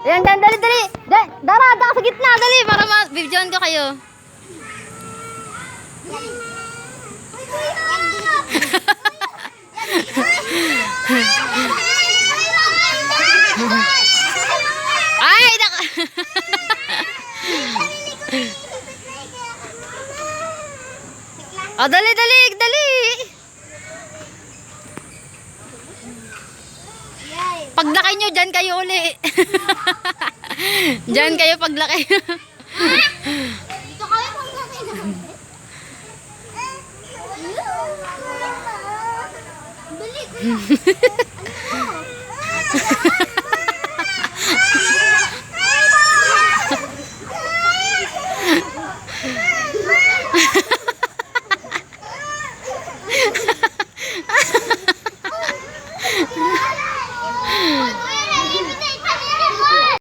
Ayan, dali, dali. Darada ka sa gitna, dali, para ma-videoan ko kayo. Ay, oh, dali, dali, dali. Paglaki nyo, dyan kayo uli. Dyan kayo paglaki. Dito kayo paglaki naman. Balik.